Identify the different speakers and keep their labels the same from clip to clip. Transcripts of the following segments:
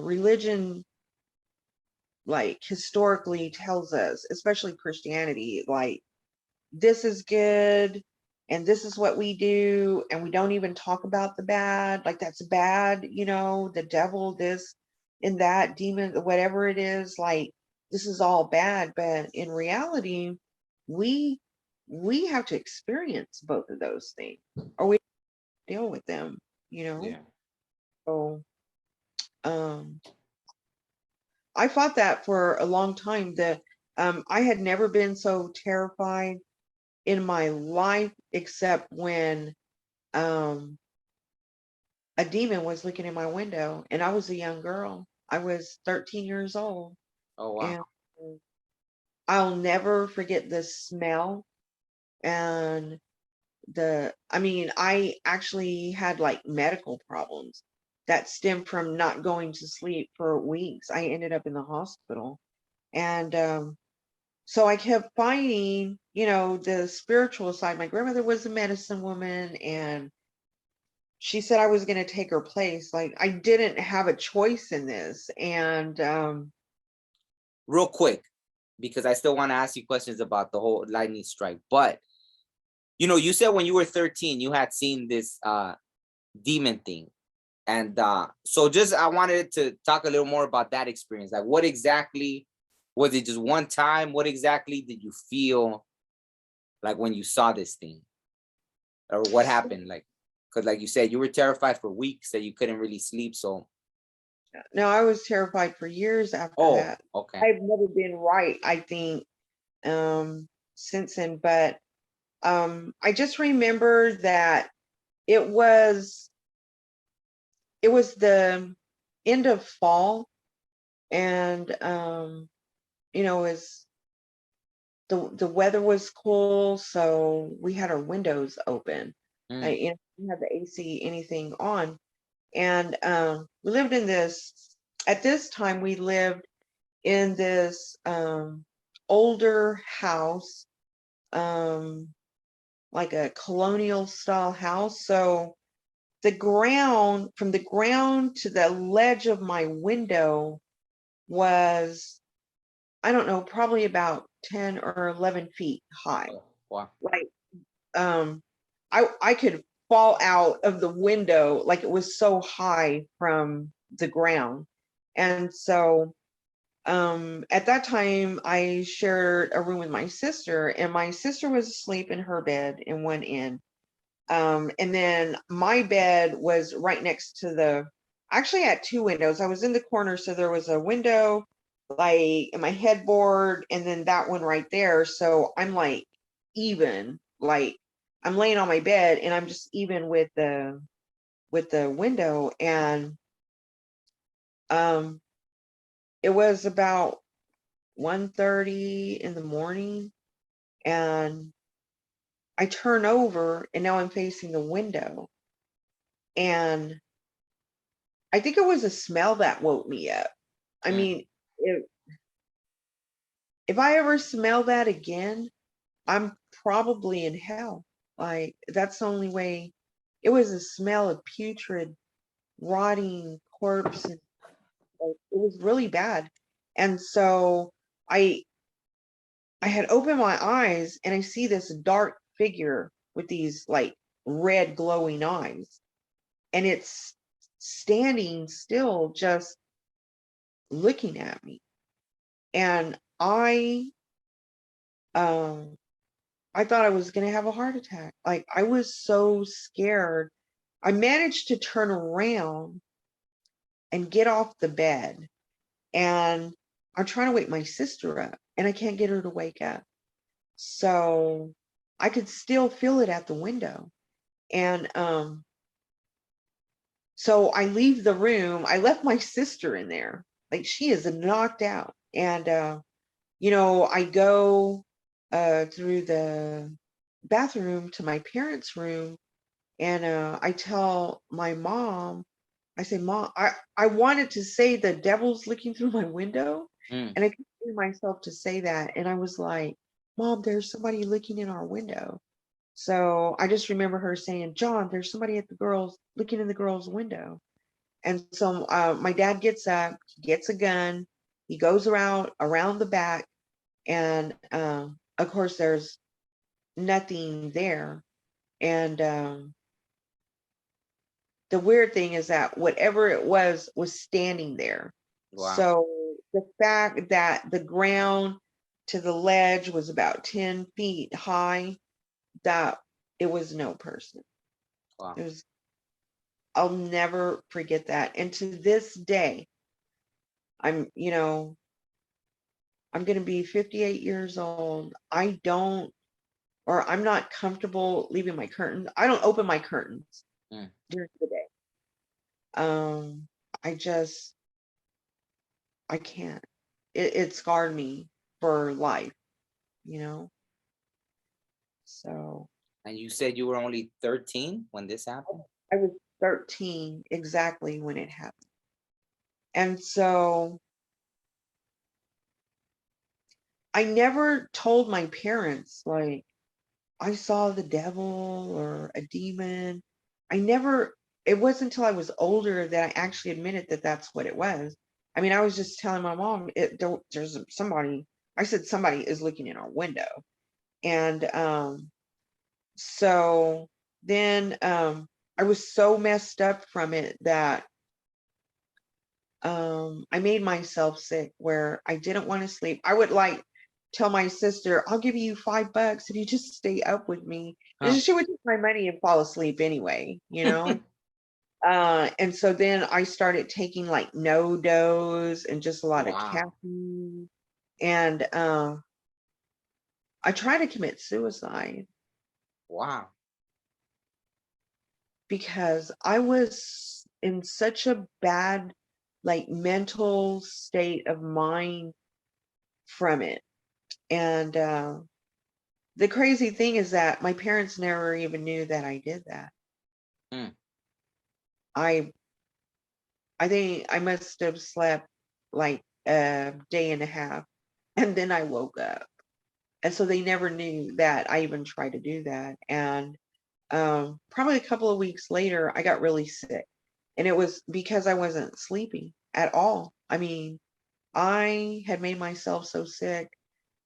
Speaker 1: religion, like, historically tells us, especially Christianity, like, this is good and this is what we do, and we don't even talk about the bad, like that's bad, the devil, this and that, demon, whatever it is, like this is all bad. But in reality, we we have to experience both of those things, or we deal with them, you know.
Speaker 2: Yeah.
Speaker 1: So um I fought that for a long time. I had never been so terrified in my life, except when um a demon was looking in my window, and I was a young girl. I was 13 years old,
Speaker 2: Oh wow.
Speaker 1: and I'll never forget the smell. And I mean, I actually had like medical problems that stemmed from not going to sleep for weeks. I ended up in the hospital. And so I kept fighting, the spiritual side. My grandmother was a medicine woman, and she said I was going to take her place. Like, I didn't have a choice in this. And
Speaker 2: Real quick, because I still want to ask you questions about the whole lightning strike. But you said when you were 13, you had seen this demon thing. And so just I wanted to talk a little more about that experience. Like, what exactly was it? Just one time? What exactly did you feel like when you saw this thing? Or what happened? Like, because like you said, you were terrified for weeks that you couldn't really sleep. So,
Speaker 1: no, I was terrified for years after
Speaker 2: oh,
Speaker 1: that.
Speaker 2: okay.
Speaker 1: I've never been right, I think, since then. But I just remember that it was it was the end of fall, and is the weather was cool, so we had our windows open.
Speaker 2: Mm,
Speaker 1: We had the AC, anything on, and we lived in this. At this time, we lived in this older house, um, like a colonial style house. So from the ground to the ledge of my window was, I don't know, probably about 10 or 11 feet high.
Speaker 2: oh, wow.
Speaker 1: Like, um, I could fall out of the window, like it was so high from the ground. And so at that time, I shared a room with my sister, and my sister was asleep in her bed in one end. And then my bed was right next to actually, I had two windows. I was in the corner, so there was a window like in my headboard, and then that one right there. So I'm like even, like I'm laying on my bed, and I'm just even with the window. And um, it was about 1:30 in the morning, and I turn over, and now I'm facing the window, and I think it was a smell that woke me up. I
Speaker 2: Mm,
Speaker 1: mean, if I ever smell that again, I'm probably in hell. Like, that's the only way. It was a smell of putrid, rotting corpse, and like, it was really bad. And so I I had opened my eyes, and I see this dark figure with these like red glowing eyes, and it's standing still, just looking at me. And um I thought I was going to have a heart attack. Like, I was so scared. I managed to turn around and get off the bed, and I'm trying to wake my sister up, and I can't get her to wake up. So I could still feel it at the window. And so I leave the room. I left my sister in there. Like, she is knocked out. And I go through the bathroom to my parents' room, and I tell my mom, I say, Mom, I wanted to say the devil's looking through my window,
Speaker 2: mm.
Speaker 1: and I couldn't bring myself to say that. And I was like, Mom, there's somebody looking in our window. So I just remember her saying, John, there's somebody looking in the girl's window. And so my dad gets up, gets a gun, he goes around the back, and of course there's nothing there. And the weird thing is that whatever it was standing there.
Speaker 2: Wow.
Speaker 1: So the fact that the ground to the ledge was about 10 feet high, that it was no person.
Speaker 2: Wow.
Speaker 1: It was, I'll never forget that. And to this day, I'm going to be 58 years old. I'm not comfortable leaving my curtains. I don't open my curtains during the day. I can't. It scarred me for life, So.
Speaker 2: And you said you were only 13 when this happened?
Speaker 1: I was 13 exactly when it happened. And so I never told my parents, like, I saw the devil or a demon. It wasn't until I was older that I actually admitted that that's what it was. I mean, I was just telling my mom, there's somebody, I said, somebody is looking in our window. And so then I was so messed up from it that I made myself sick where I didn't want to sleep. I would tell my sister, I'll give you $5 if you just stay up with me. And she would take my money and fall asleep anyway, and so then I started taking no dose and just a lot of caffeine. And I tried to commit suicide.
Speaker 2: Wow.
Speaker 1: Because I was in such a bad mental state of mind from it. And the crazy thing is that my parents never even knew that I did that. I think I must have slept a day and a half, and then I woke up. And so they never knew that I even tried to do that. And probably a couple of weeks later, I got really sick. And it was because I wasn't sleeping at all. I mean, I had made myself so sick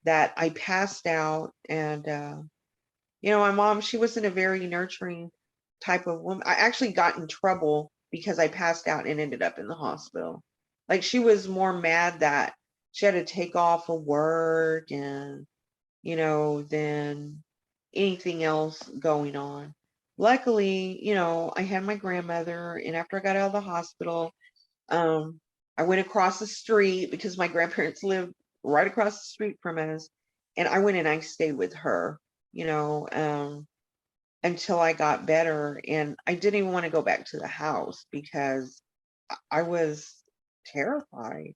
Speaker 1: that I passed out. And, my mom, she wasn't a very nurturing type of woman. I actually got in trouble because I passed out and ended up in the hospital. She was more mad that she had to take off of work and, than anything else going on. Luckily, I had my grandmother, and after I got out of the hospital, I went across the street because my grandparents lived right across the street from us, and I went and I stayed with her, until I got better. And I didn't even want to go back to the house because I was terrified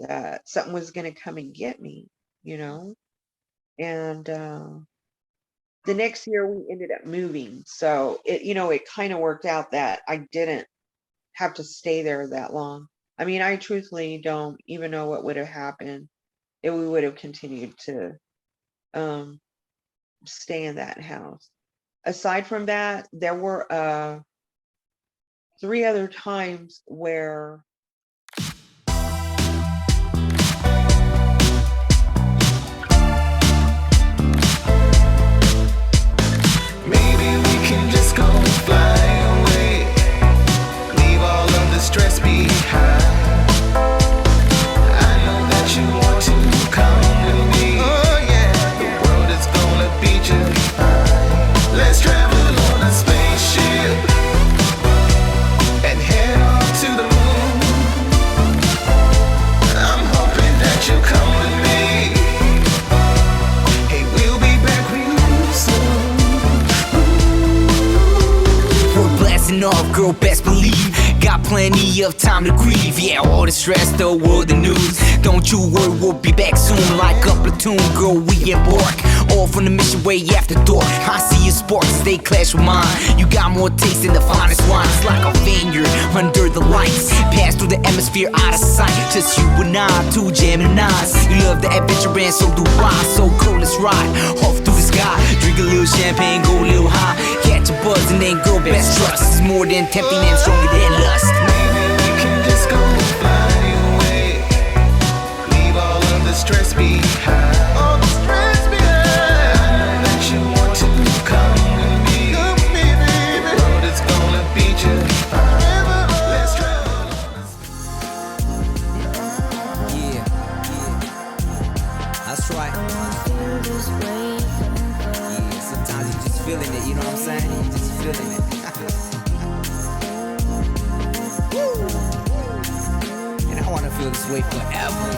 Speaker 1: that something was going to come and get me, and the next year we ended up moving. So it kind of worked out that I didn't have to stay there that long. I mean, I truthfully don't even know what would have happened if we would have continued to stay in that house. Aside from that, there were 3 other times where
Speaker 3: fly away, leave all of the stress behind. I know that you want to come with me. Oh yeah, the world is gonna be just fine. Let's travel on a spaceship and head on to the moon. I'm hoping that you come with me. Hey, we'll be back real soon.
Speaker 4: Blasting off, girl, best believe. Got plenty of time to grieve. Yeah, all the stress, the world, the news. Don't you worry, we'll be back soon. Like a platoon, girl, we embark. Off on the mission way after dark. I see your sparks, they clash with mine. You got more taste than the finest wine. It's like a vineyard under the lights. Pass through the atmosphere out of sight. Just you and I, 2 Geminis. You love the adventure and so do I. So cool, let's ride off through the sky. Drink a little champagne, go a little high. Catch a buzz and then girl, best trust. It's more than tempting and stronger than lust. That's right. Yeah, sometimes you just feeling it, you know what I'm saying? You just feeling it. And I wanna feel this way forever.